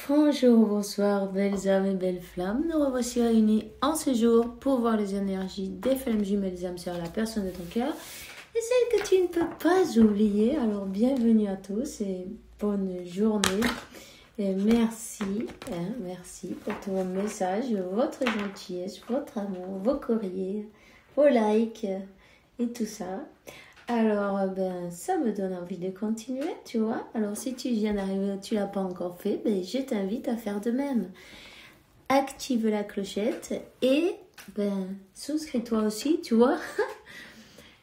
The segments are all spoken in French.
Bonjour, bonsoir, belles âmes et belles flammes. Nous revoici réunis en ce jour pour voir les énergies des flammes jumelles, des âmes sœurs, la personne de ton cœur et celle que tu ne peux pas oublier. Alors, bienvenue à tous et bonne journée. Et merci pour tous vos messages, votre gentillesse, votre amour, vos courriers, vos likes et tout ça. Alors, ça me donne envie de continuer, tu vois. Alors, si tu viens d'arriver, tu l'as pas encore fait, je t'invite à faire de même. Active la clochette et souscris-toi aussi, tu vois.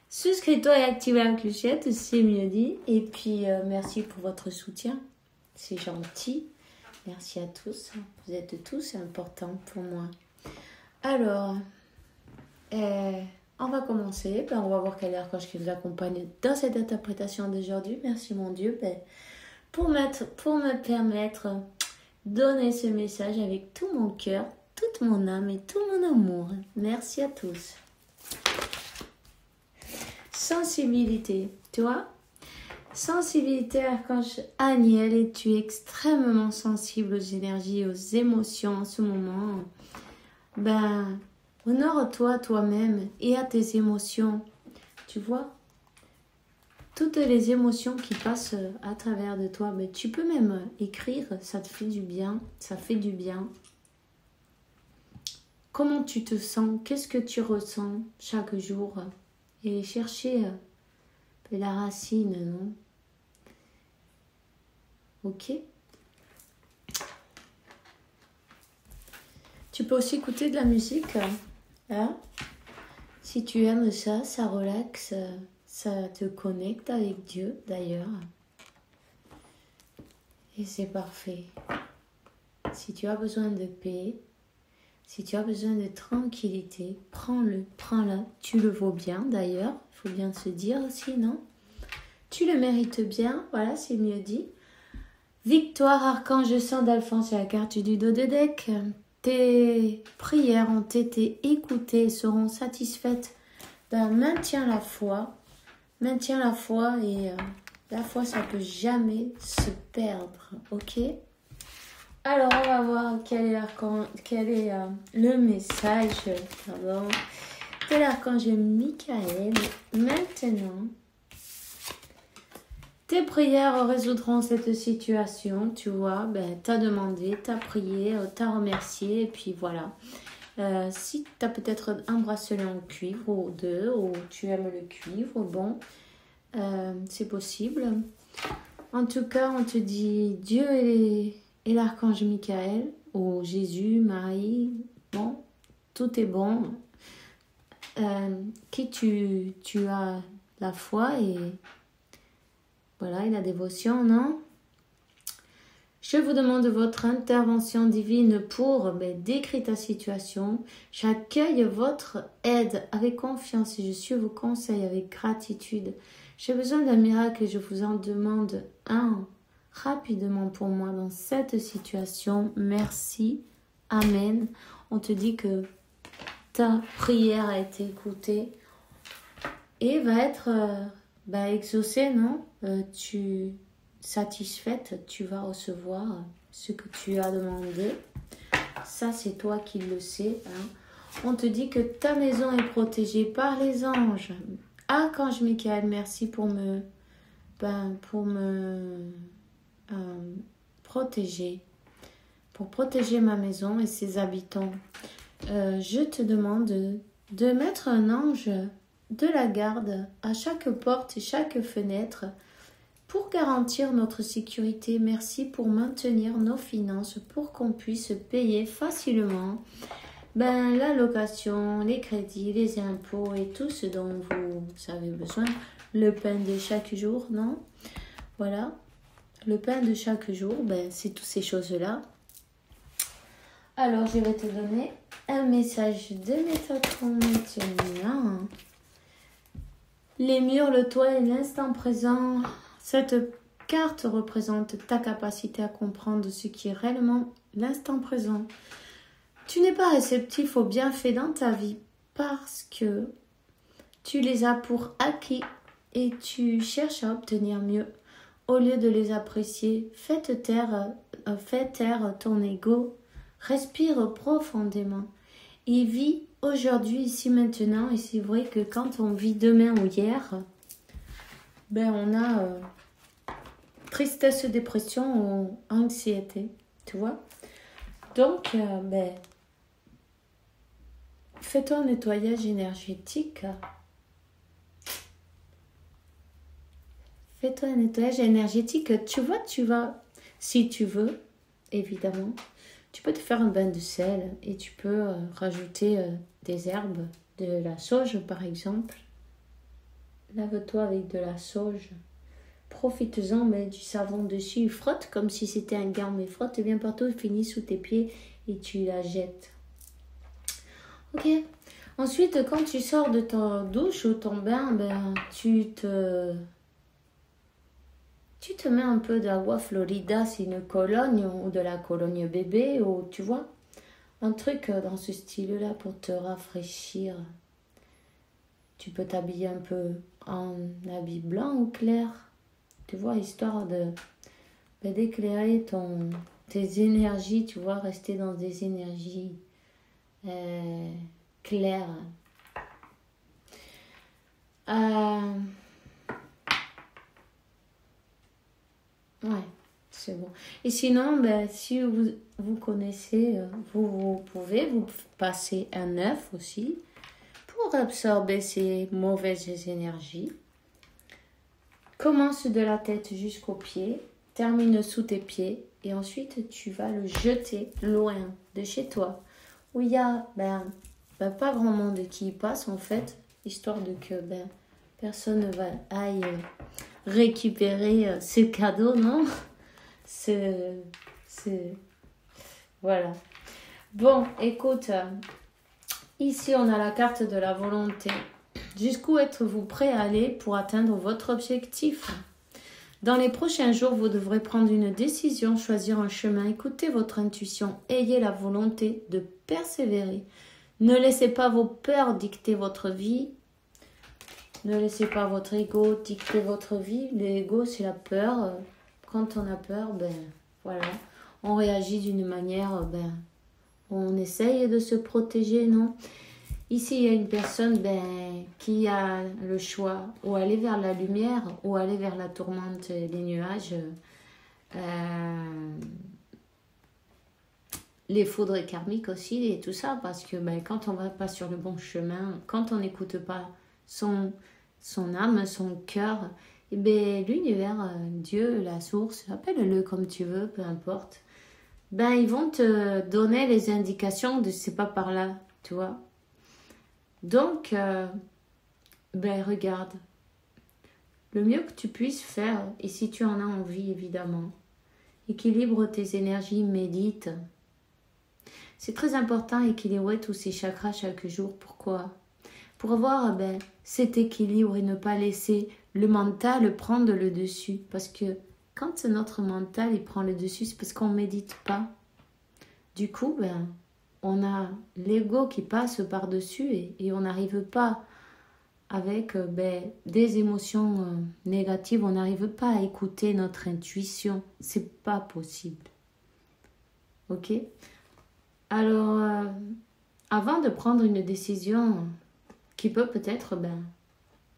Souscris-toi et active la clochette, c'est mieux dit. Et puis, merci pour votre soutien. C'est gentil. Merci à tous. Vous êtes tous importants pour moi. Alors, on va commencer. On va voir quel archange qui vous accompagne dans cette interprétation d'aujourd'hui. Merci mon Dieu pour me permettre de donner ce message avec tout mon cœur, toute mon âme et tout mon amour. Merci à tous. Sensibilité, tu vois? Sensibilité, archange Aniel, et tu es extrêmement sensible aux énergies, aux émotions en ce moment. Honore-toi toi-même et à tes émotions. Tu vois, toutes les émotions qui passent à travers de toi, tu peux même écrire, ça te fait du bien, ça fait du bien. Comment tu te sens, qu'est-ce que tu ressens chaque jour? Et chercher la racine, non? Ok? Tu peux aussi écouter de la musique. Hein? Si tu aimes ça, ça relaxe, ça te connecte avec Dieu d'ailleurs. Et c'est parfait. Si tu as besoin de paix, si tu as besoin de tranquillité, prends-la. Tu le vaux bien d'ailleurs, il faut bien se dire aussi, non? Tu le mérites bien, voilà, c'est mieux dit. Victoire, archange saint d'Alphonse, c'est la carte du dos de deck. Tes prières ont été écoutées et seront satisfaites. Maintiens la foi et la foi, ça peut jamais se perdre, ok? Alors, on va voir quel est le message de l'archange Michael. Maintenant, tes prières résoudront cette situation, tu vois. T'as demandé, t'as prié, t'as remercié, et puis voilà. Si t'as peut-être un bracelet en cuivre ou deux, ou tu aimes le cuivre, c'est possible. En tout cas, on te dit Dieu et l'archange Michael, ou Jésus, Marie, bon, tout est bon. Tu as la foi et voilà, et la dévotion, non? Je vous demande votre intervention divine pour décrire ta situation. J'accueille votre aide avec confiance et je suis vos conseils avec gratitude. J'ai besoin d'un miracle et je vous en demande un rapidement pour moi dans cette situation. Merci. Amen. On te dit que ta prière a été écoutée et va être exaucée, non? Satisfaite, tu vas recevoir ce que tu as demandé. Ça, c'est toi qui le sais. Hein. On te dit que ta maison est protégée par les anges. Archange Michael, merci pour me protéger. Pour protéger ma maison et ses habitants. Je te demande de mettre un ange de la garde à chaque porte et chaque fenêtre pour garantir notre sécurité. Merci pour maintenir nos finances, pour qu'on puisse payer facilement la location, les crédits, les impôts et tout ce dont vous avez besoin. Le pain de chaque jour, non? Voilà, le pain de chaque jour, c'est toutes ces choses-là. Alors, je vais te donner un message de Métatron maintenant. Les murs, le toit et l'instant présent. Cette carte représente ta capacité à comprendre ce qui est réellement l'instant présent. Tu n'es pas réceptif aux bienfaits dans ta vie parce que tu les as pour acquis et tu cherches à obtenir mieux. Au lieu de les apprécier, faites taire fais taire ton ego. Respire profondément. Et vis aujourd'hui, ici, maintenant. Et c'est vrai que quand on vit demain ou hier, ben on a tristesse, dépression ou anxiété. Tu vois? Donc, ben, fais-toi un nettoyage énergétique. Fais-toi un nettoyage énergétique. Tu vois, tu vas, si tu veux, évidemment, tu peux te faire un bain de sel et tu peux rajouter des herbes, de la sauge par exemple. Lave-toi avec de la sauge. Profites-en, mets du savon dessus, frotte comme si c'était un gant, mais frotte bien partout, finis sous tes pieds et tu la jettes. Ok. Ensuite, quand tu sors de ta douche ou ton bain, ben, tu te mets un peu d'agua florida, c'est une cologne ou de la cologne bébé, ou tu vois, un truc dans ce style-là pour te rafraîchir. Tu peux t'habiller un peu en habit blanc ou clair, tu vois, histoire d'éclairer tes énergies, tu vois, rester dans des énergies claires. Ouais, c'est bon. Et sinon, ben, si vous connaissez, vous pouvez vous passer un œuf aussi pour absorber ces mauvaises énergies. Commence de la tête jusqu'aux pieds, termine sous tes pieds et ensuite tu vas le jeter loin de chez toi où il y a pas grand monde qui y passe en fait, histoire de que personne ne va aille récupérer ce cadeau, non? Voilà. Bon, écoute, ici on a la carte de la volonté. Jusqu'où êtes-vous prêt à aller pour atteindre votre objectif? Dans les prochains jours, vous devrez prendre une décision, choisir un chemin, écoutez votre intuition, ayez la volonté de persévérer. Ne laissez pas vos peurs dicter votre vie. Ne laissez pas votre ego dicter votre vie. L'ego, c'est la peur. Quand on a peur, voilà, on réagit d'une manière, on essaye de se protéger, non? Ici, il y a une personne qui a le choix ou aller vers la lumière ou aller vers la tourmente, les nuages, les foudres karmiques aussi et tout ça, parce que quand on va pas sur le bon chemin, quand on n'écoute pas son âme, son cœur, l'univers, Dieu, la source, appelle-le comme tu veux, peu importe, ils vont te donner les indications de c'est pas par là, tu vois. Donc, regarde, le mieux que tu puisses faire, et si tu en as envie évidemment, équilibre tes énergies, médite. C'est très important d'équilibrer tous ces chakras chaque jour. Pourquoi? Pour avoir cet équilibre et ne pas laisser le mental prendre le dessus. Parce que quand notre mental il prend le dessus, c'est parce qu'on ne médite pas. Du coup, on a l'ego qui passe par-dessus et on n'arrive pas avec des émotions négatives, on n'arrive pas à écouter notre intuition. C'est pas possible. Ok? Alors, avant de prendre une décision qui peut peut-être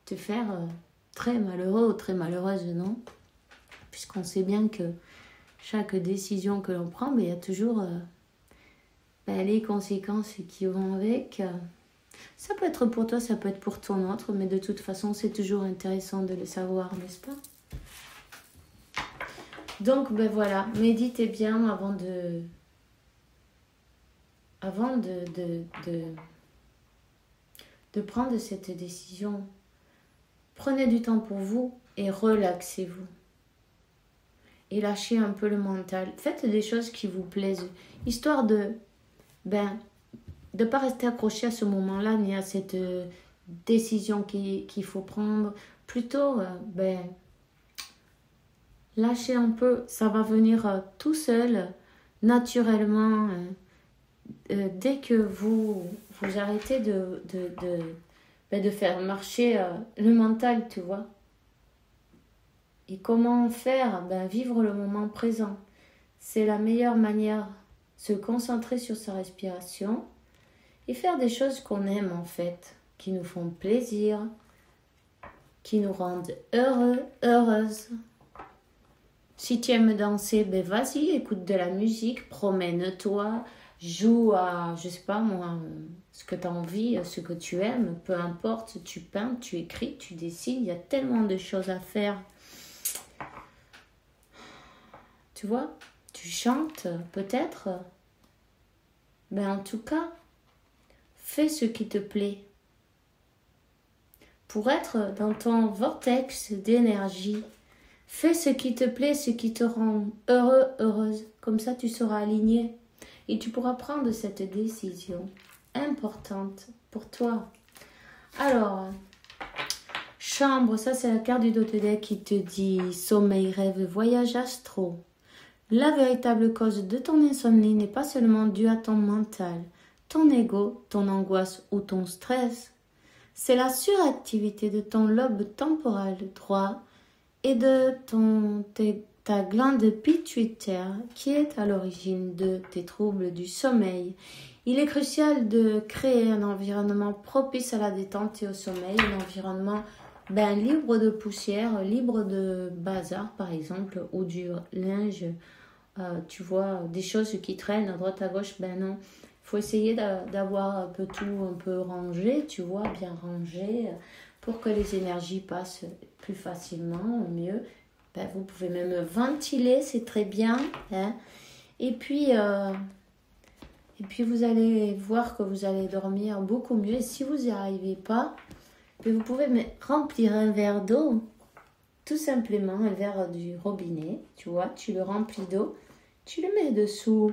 te faire très malheureux ou très malheureuse, non? Puisqu'on sait bien que chaque décision que l'on prend, il y a toujours les conséquences qui vont avec. Ça peut être pour toi, ça peut être pour ton autre, mais de toute façon, c'est toujours intéressant de le savoir, n'est-ce pas? Donc, voilà, méditez bien avant de prendre cette décision. Prenez du temps pour vous et relaxez-vous. Et lâchez un peu le mental. Faites des choses qui vous plaisent, histoire de pas rester accroché à ce moment-là, ni à cette décision qu'il faut prendre. Plutôt, lâchez un peu, ça va venir tout seul, naturellement, dès que vous arrêtez de faire marcher le mental, tu vois. Et comment faire? Vivre le moment présent. c'est la meilleure manière. Se concentrer sur sa respiration et faire des choses qu'on aime en fait, qui nous font plaisir, qui nous rendent heureux, heureuses. Si tu aimes danser, ben vas-y, écoute de la musique, promène-toi, joue à, je sais pas moi, ce que tu as envie, ce que tu aimes, peu importe, tu peins, tu écris, tu dessines, il y a tellement de choses à faire. Tu vois, tu chantes peut-être. Ben en tout cas, fais ce qui te plaît. Pour être dans ton vortex d'énergie, fais ce qui te plaît, ce qui te rend heureux, heureuse. Comme ça, tu seras aligné et tu pourras prendre cette décision importante pour toi. Alors, chambre, ça c'est la carte du Dodeck qui te dit sommeil, rêve, voyage astro. La véritable cause de ton insomnie n'est pas seulement due à ton mental, ton ego, ton angoisse ou ton stress. C'est la suractivité de ton lobe temporal droit et de ta glande pituitaire qui est à l'origine de tes troubles du sommeil. Il est crucial de créer un environnement propice à la détente et au sommeil, un environnement libre de poussière, libre de bazar par exemple, ou du linge. Tu vois, des choses qui traînent à droite à gauche, ben non. Il faut essayer d'avoir un peu tout un peu rangé, tu vois, bien rangé, pour que les énergies passent plus facilement, mieux. Ben, vous pouvez même ventiler, c'est très bien. Hein. Et puis vous allez voir que vous allez dormir beaucoup mieux. Et si vous n'y arrivez pas, vous pouvez remplir un verre d'eau, tout simplement, un verre du robinet, tu vois, tu le remplis d'eau. Tu le mets dessous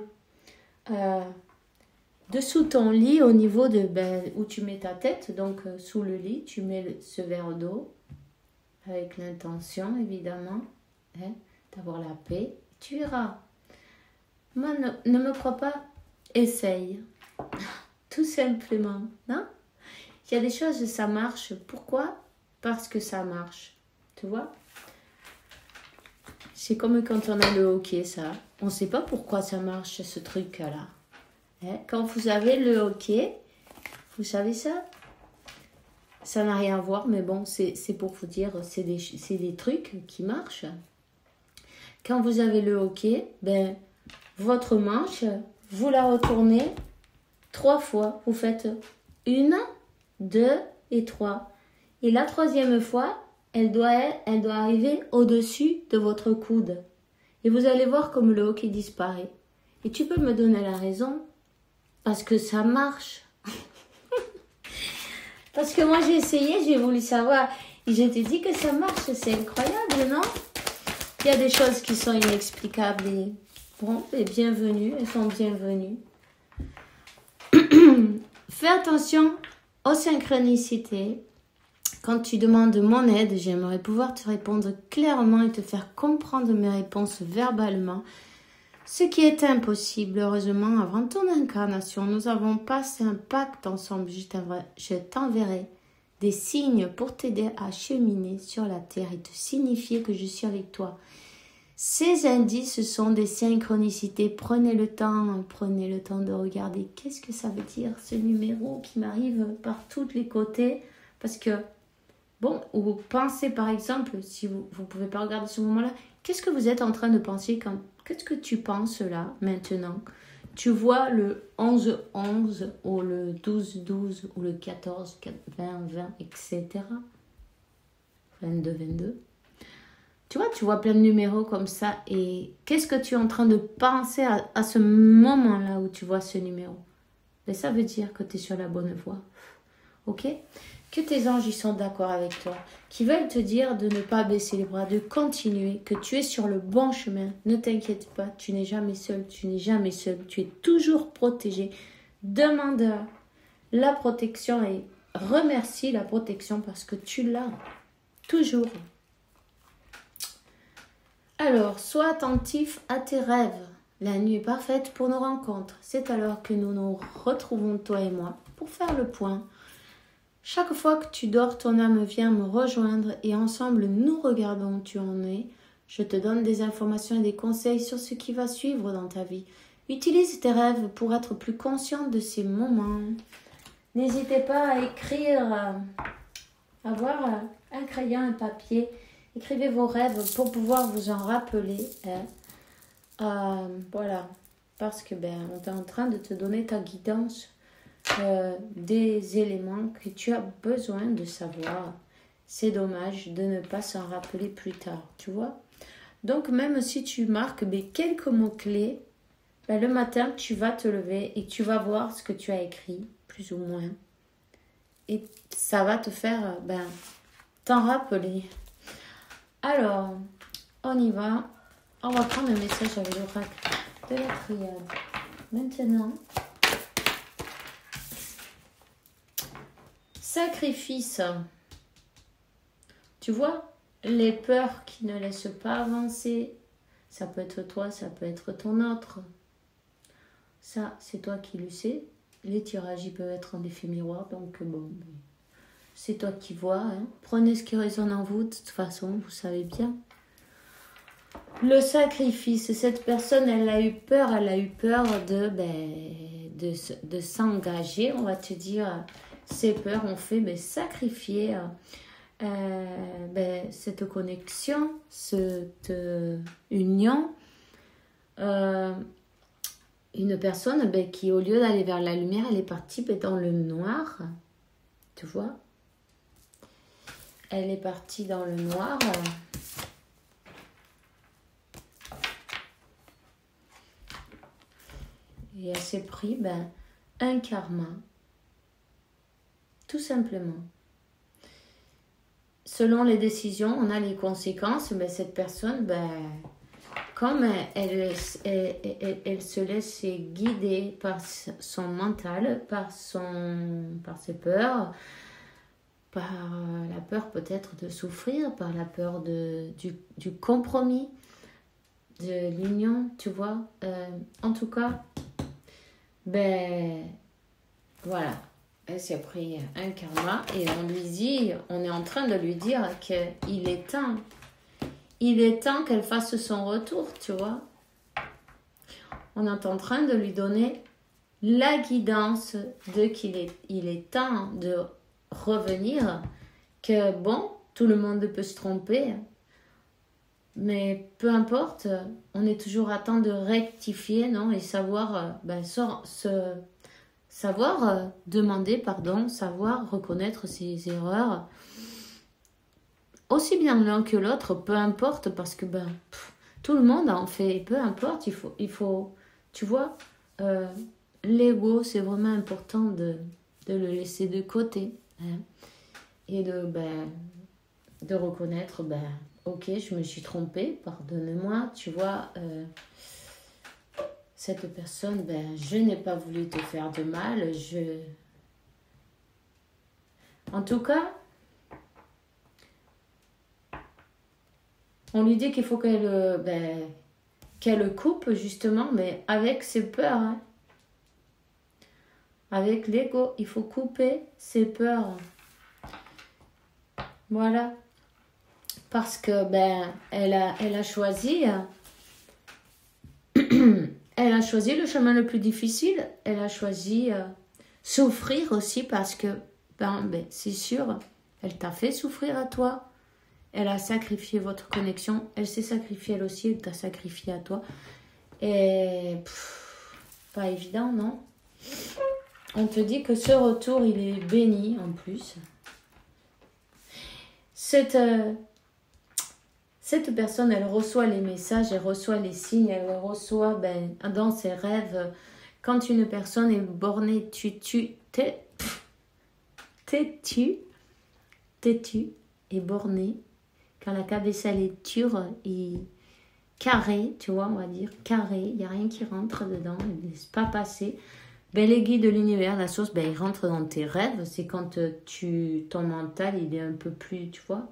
ton lit au niveau de où tu mets ta tête. Donc, sous le lit, tu mets ce verre d'eau avec l'intention, évidemment, d'avoir la paix. Tu verras. Moi, ne me crois pas, essaye. Tout simplement. Non? Il y a des choses, ça marche. Pourquoi? Parce que ça marche. Tu vois? C'est comme quand on a le hockey, ça. On ne sait pas pourquoi ça marche, ce truc-là. Quand vous avez le hockey, vous savez ça? Ça n'a rien à voir, mais bon, c'est pour vous dire, c'est des trucs qui marchent. Quand vous avez le hockey, votre manche, vous la retournez 3 fois. Vous faites 1, 2 et 3. Et la 3e fois, elle doit arriver au-dessus de votre coude. Et vous allez voir comme le hockey disparaît. Et tu peux me donner la raison? Parce que ça marche. Parce que moi j'ai essayé, j'ai voulu savoir. Et je t'ai dit que ça marche, c'est incroyable, non? Il y a des choses qui sont inexplicables. Et bon, et bienvenues, elles sont bienvenues. Fais attention aux synchronicités. Quand tu demandes mon aide, j'aimerais pouvoir te répondre clairement et te faire comprendre mes réponses verbalement. Ce qui est impossible, heureusement, avant ton incarnation, nous avons passé un pacte ensemble. Je t'enverrai des signes pour t'aider à cheminer sur la terre et te signifier que je suis avec toi. Ces indices sont des synchronicités. Prenez le temps de regarder. Qu'est-ce que ça veut dire, ce numéro qui m'arrive par tous les côtés? Parce que bon, ou pensez par exemple, si vous ne pouvez pas regarder ce moment-là, qu'est-ce que vous êtes en train de penser qu'est-ce que tu penses là, maintenant? Tu vois le 11-11 ou le 12-12 ou le 14-20-20, etc. 22-22. Tu vois plein de numéros comme ça et qu'est-ce que tu es en train de penser à ce moment-là où tu vois ce numéro? Mais ça veut dire que tu es sur la bonne voie. Ok? Que tes anges ils sont d'accord avec toi, qui veulent te dire de ne pas baisser les bras, de continuer, que tu es sur le bon chemin. Ne t'inquiète pas, tu n'es jamais seul, tu es toujours protégé. Demande la protection et remercie la protection parce que tu l'as toujours. Alors, sois attentif à tes rêves. La nuit est parfaite pour nos rencontres. C'est alors que nous nous retrouvons, toi et moi, pour faire le point. Chaque fois que tu dors, ton âme vient me rejoindre et ensemble nous regardons où tu en es, Je te donne des informations et des conseils sur ce qui va suivre dans ta vie. Utilise tes rêves pour être plus consciente de ces moments. N'hésitez pas à écrire, avoir un crayon, un papier. Écrivez vos rêves pour pouvoir vous en rappeler. Voilà, parce que on est en train de te donner ta guidance, des éléments que tu as besoin de savoir. C'est dommage de ne pas s'en rappeler plus tard, tu vois. Donc même si tu marques quelques mots-clés, le matin tu vas te lever et tu vas voir ce que tu as écrit, plus ou moins. Et ça va te faire t'en rappeler. Alors, on y va. On va prendre le message avec l'oracle de la triade. Maintenant, sacrifice. Tu vois, les peurs qui ne laissent pas avancer, ça peut être toi, ça peut être ton autre. Ça, c'est toi qui le sais. Les tirages, ils peuvent être en effet miroir, donc c'est toi qui vois. Prenez ce qui résonne en vous, de toute façon, vous savez bien. Le sacrifice, cette personne, elle a eu peur de s'engager, on va te dire. Ces peurs ont fait sacrifier cette connexion, cette union. Une personne qui, au lieu d'aller vers la lumière, elle est partie dans le noir. Tu vois? Elle est partie dans le noir. Et elle s'est pris un karma. Tout simplement. Selon les décisions, on a les conséquences. Cette personne, comme elle se laisse guider par son mental, par ses peurs, par la peur peut-être de souffrir, par la peur du compromis, de l'union, tu vois. En tout cas, voilà. Elle s'est pris un karma et on est en train de lui dire qu'il est temps. Il est temps qu'elle fasse son retour, tu vois. On est en train de lui donner la guidance qu'il est temps de revenir, que tout le monde peut se tromper, mais peu importe, on est toujours à temps de rectifier, non, et savoir savoir demander pardon, savoir reconnaître ses erreurs, aussi bien l'un que l'autre, peu importe, parce que tout le monde en fait, peu importe, il faut tu vois, l'ego, c'est vraiment important de le laisser de côté, et de reconnaître, ok, je me suis trompée, pardonne-moi, tu vois, cette personne, je n'ai pas voulu te faire de mal, en tout cas, on lui dit qu'il faut qu'elle coupe justement, mais avec ses peurs. Avec l'ego, il faut couper ses peurs. Voilà. Parce que elle a choisi elle a choisi le chemin le plus difficile. Elle a choisi souffrir aussi parce que c'est sûr, elle t'a fait souffrir à toi. Elle a sacrifié votre connexion. Elle s'est sacrifiée elle aussi. Elle t'a sacrifié à toi. Et pas évident, non? On te dit que ce retour, il est béni en plus. Cette personne, elle reçoit les messages, elle reçoit les signes, elle reçoit dans ses rêves. Quand une personne est bornée, têtue et bornée, quand la cabeza elle est dure et carrée, tu vois, on va dire, carrée, il n'y a rien qui rentre dedans, elle ne laisse pas passer. Les guides de l'univers, la source, ils rentrent dans tes rêves. C'est quand ton mental, il est un peu plus, tu vois,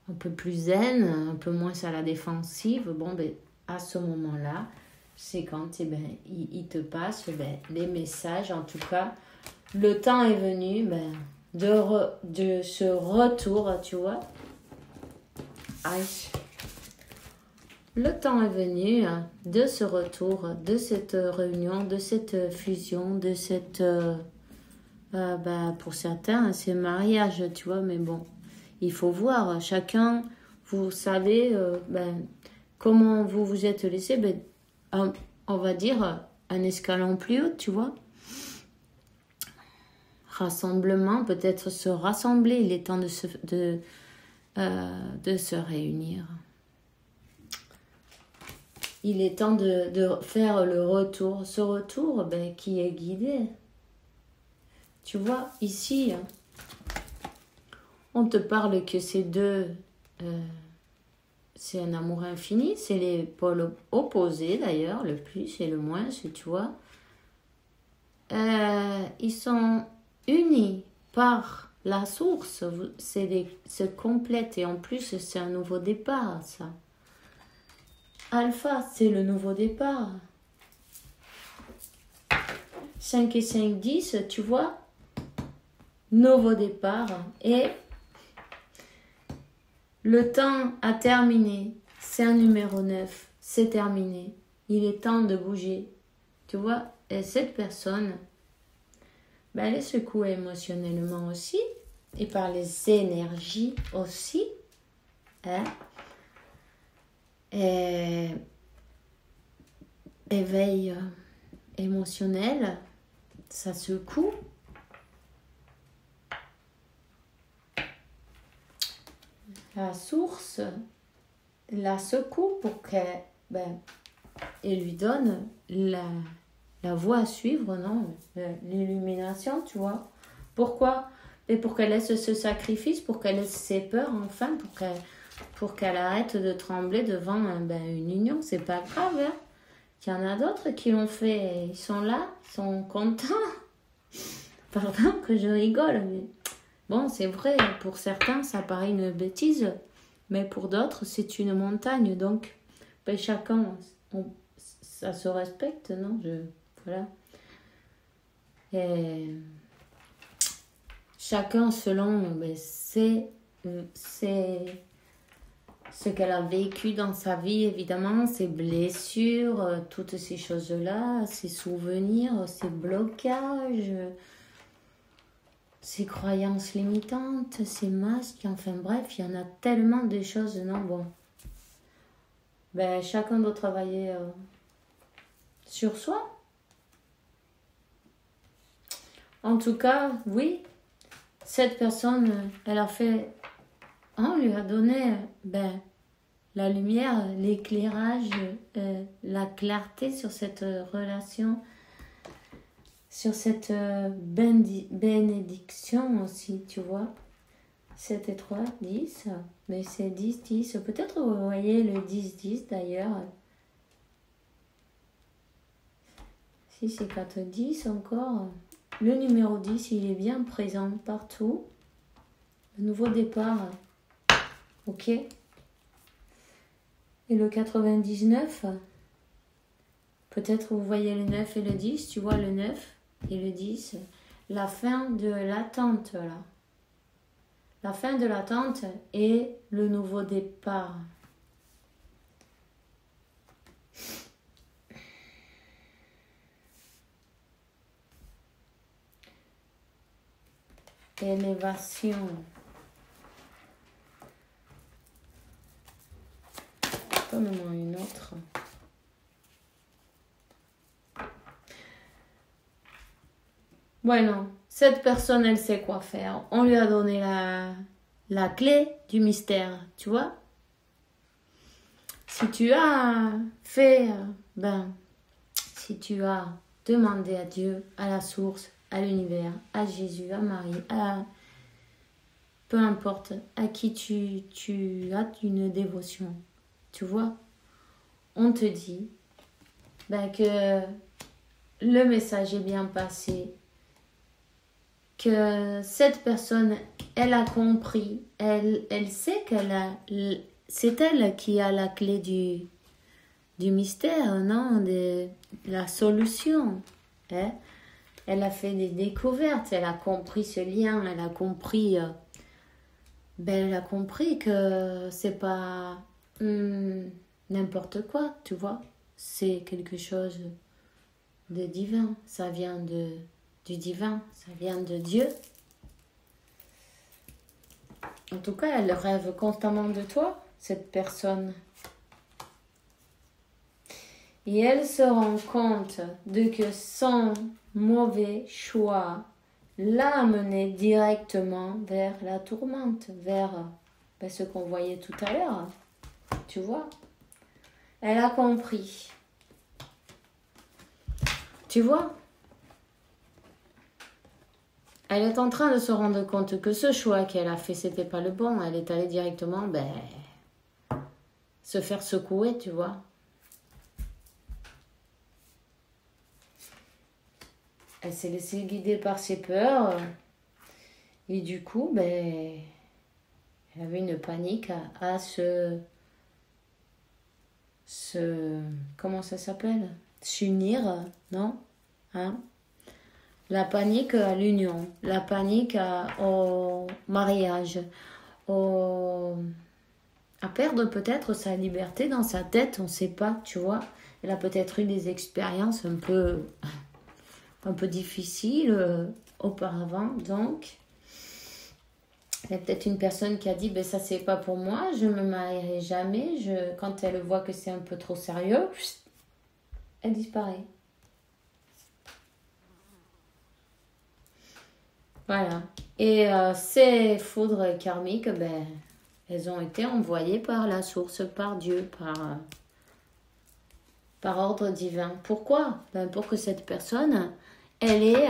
un peu plus zen, un peu moins à la défensive. À ce moment-là, c'est quand il te passe les messages. En tout cas, le temps est venu de ce retour, tu vois. Aïe. Le temps est venu de ce retour, de cette réunion, de cette fusion, de cette... pour certains, c'est mariage, tu vois, mais bon, il faut voir. Chacun, vous savez, comment vous vous êtes laissé, on va dire, un escalon plus haut, tu vois. Rassemblement, peut-être se rassembler, il est temps de se réunir. Il est temps de faire le retour, ce retour qui est guidé. Tu vois, ici, on te parle que ces deux, c'est un amour infini, c'est les pôles opposés d'ailleurs, le plus et le moins, tu vois. Ils sont unis par la source, se complètent et en plus c'est un nouveau départ, ça. Alpha, c'est le nouveau départ. 5 et 5, 10, tu vois, nouveau départ. Et le temps a terminé. C'est un numéro 9. C'est terminé. Il est temps de bouger. Tu vois, et cette personne, elle est secouée émotionnellement aussi. Et par les énergies aussi. Hein? Et éveil émotionnel, ça secoue. La source la secoue pour qu'elle lui donne la voie à suivre, non, l'illumination, tu vois. Pourquoi? Et pour qu'elle laisse ce sacrifice, pour qu'elle laisse ses peurs, enfin, pour qu'elle arrête de trembler devant une union. C'est pas grave, hein. Il y en a d'autres qui l'ont fait, ils sont là, ils sont contents. Pardon que je rigole, mais bon, c'est vrai, pour certains, ça paraît une bêtise, mais pour d'autres, c'est une montagne. Donc, chacun, ça se respecte, non? Voilà. Et chacun selon ce qu'elle a vécu dans sa vie, évidemment, ses blessures, toutes ces choses-là, ses souvenirs, ses blocages, ses croyances limitantes, ses masques, enfin bref, il y en a tellement de choses, non, bon. Chacun doit travailler sur soi. En tout cas, oui, cette personne, on lui a donné la lumière, l'éclairage, la clarté sur cette relation, sur cette bénédiction aussi, tu vois. 7 et 3, 10, mais c'est 10, 10. Peut-être vous voyez le 10, 10 d'ailleurs. Si c'est 4, 10 encore. Le numéro 10, il est bien présent partout. Le nouveau départ. Ok. Et le 99, peut-être vous voyez le 9 et le 10, tu vois le 9 et le 10, la fin de l'attente là. La fin de l'attente et le nouveau départ. Élévation. Donne-moi une autre. Bueno, cette personne, elle sait quoi faire. On lui a donné la clé du mystère, tu vois. Si tu as fait, si tu as demandé à Dieu, à la source, à l'univers, à Jésus, à Marie, peu importe à qui tu as une dévotion, tu vois, on te dit que le message est bien passé, que cette personne, elle a compris, elle sait c'est elle qui a la clé du mystère, non, de la solution, hein? Elle a fait des découvertes, elle a compris ce lien, elle a compris que c'est pas n'importe quoi, tu vois. C'est quelque chose de divin. Ça vient du divin. Ça vient de Dieu. En tout cas, elle rêve constamment de toi, cette personne. Et elle se rend compte de que son mauvais choix l'a amené directement vers la tourmente, vers ce qu'on voyait tout à l'heure. Tu vois? Elle a compris. Tu vois? Elle est en train de se rendre compte que ce choix qu'elle a fait, c'était pas le bon. Elle est allée directement, se faire secouer, tu vois. Elle s'est laissée guider par ses peurs. Et du coup, elle avait une panique à comment ça s'appelle? S'unir, non? Hein? La panique à l'union, la panique au mariage, à perdre peut-être sa liberté dans sa tête, on ne sait pas, tu vois. Elle a peut-être eu des expériences un peu difficiles auparavant, donc il y a peut-être une personne qui a dit ça c'est pas pour moi, je me marierai jamais. Quand elle voit que c'est un peu trop sérieux, elle disparaît. Voilà. Et ces foudres karmiques, elles ont été envoyées par la source, par Dieu, par ordre divin. Pourquoi? Pour que cette personne, elle ait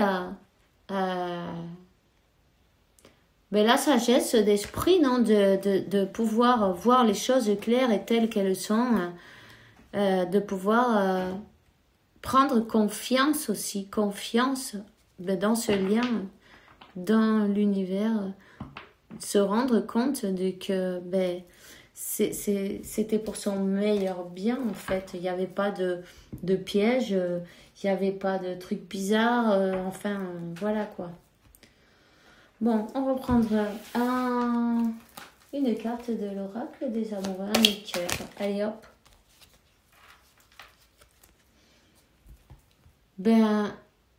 la sagesse d'esprit, non, de pouvoir voir les choses claires et telles qu'elles sont, de pouvoir prendre confiance aussi, confiance dans ce lien, dans l'univers, se rendre compte de que c'était pour son meilleur bien en fait. Il n'y avait pas de piège, il n'y avait pas de trucs bizarres, enfin voilà quoi. Bon, on va prendre une carte de l'oracle des amoureux, un cœur. Allez hop.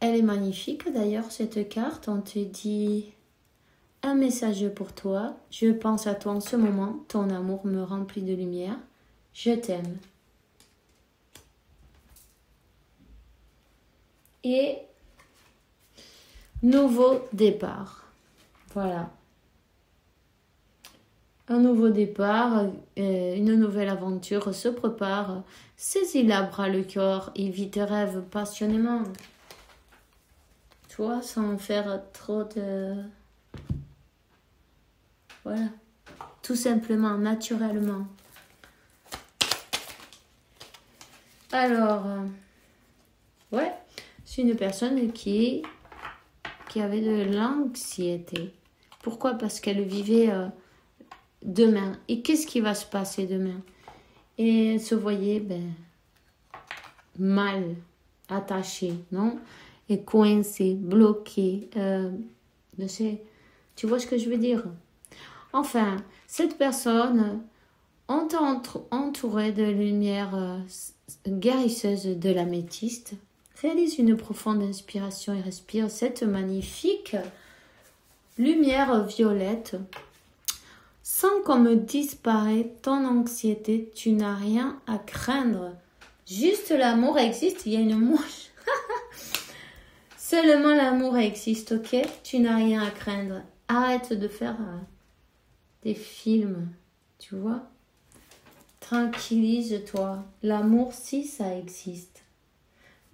Elle est magnifique d'ailleurs cette carte. On te dit un message pour toi. Je pense à toi en ce moment. Ton amour me remplit de lumière. Je t'aime. Et nouveau départ. Voilà. Un nouveau départ, une nouvelle aventure se prépare. Saisis-la à bras le corps et vis tes rêves passionnément. Toi, sans faire trop de... Voilà. Tout simplement, naturellement. Alors, ouais, c'est une personne qui avait de l'anxiété. Pourquoi? Parce qu'elle vivait demain. Et qu'est-ce qui va se passer demain? Et elle se voyait mal, attachée, non? Et coincée, bloquée. Je sais, tu vois ce que je veux dire? Enfin, cette personne, entourée de lumière guérisseuse de l'améthyste, réalise une profonde inspiration et respire cette magnifique lumière violette. Sans qu'on disparaît ton anxiété, tu n'as rien à craindre. Juste l'amour existe, il y a une mouche. Seulement l'amour existe, ok? Tu n'as rien à craindre. Arrête de faire des films, tu vois? Tranquillise-toi. L'amour, si ça existe.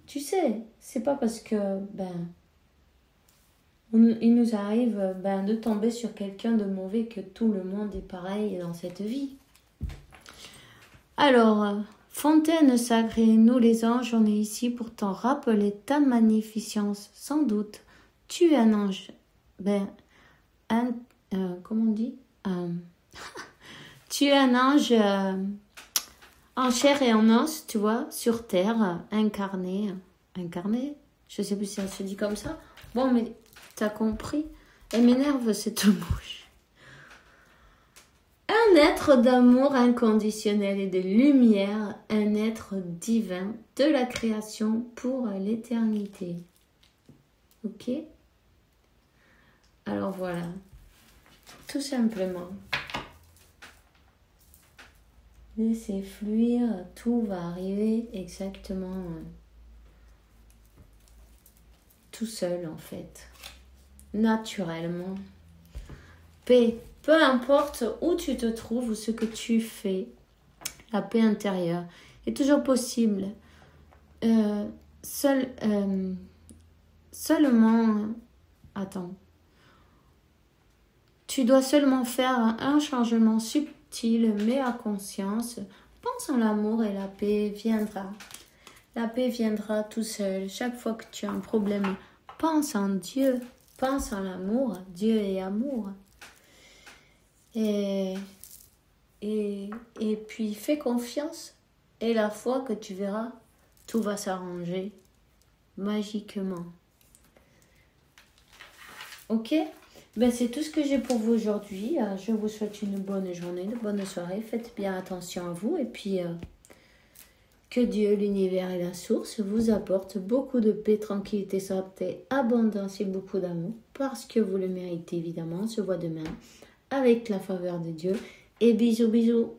Tu sais, c'est pas parce que, il nous arrive de tomber sur quelqu'un de mauvais que tout le monde est pareil dans cette vie. Alors, fontaine sacrée, nous les anges, on est ici pour t'en rappeler ta magnificence. Sans doute, tu es un ange. Comment on dit tu es un ange en chair et en os, tu vois, sur terre, incarné. Je sais plus si ça se dit comme ça. Bon, mais t'as compris. Elle m'énerve cette bouche. un être d'amour inconditionnel et de lumière, un être divin de la création pour l'éternité. Ok? Alors voilà, tout simplement. Laissez fluire, tout va arriver exactement tout seul en fait, naturellement. Paix, peu importe où tu te trouves ou ce que tu fais, la paix intérieure est toujours possible. Seulement, attends, tu dois seulement faire un changement subtil mais à conscience. Pense en l'amour et la paix viendra. La paix viendra tout seul. Chaque fois que tu as un problème, pense en Dieu, pense en l'amour. Dieu est amour. Et puis fais confiance et la foi que tu verras, tout va s'arranger magiquement. Ok? Ben, c'est tout ce que j'ai pour vous aujourd'hui. Je vous souhaite une bonne journée, une bonne soirée. Faites bien attention à vous et puis que Dieu, l'univers et la source vous apportent beaucoup de paix, tranquillité, santé, abondance et beaucoup d'amour parce que vous le méritez évidemment. On se voit demain avec la faveur de Dieu et bisous bisous.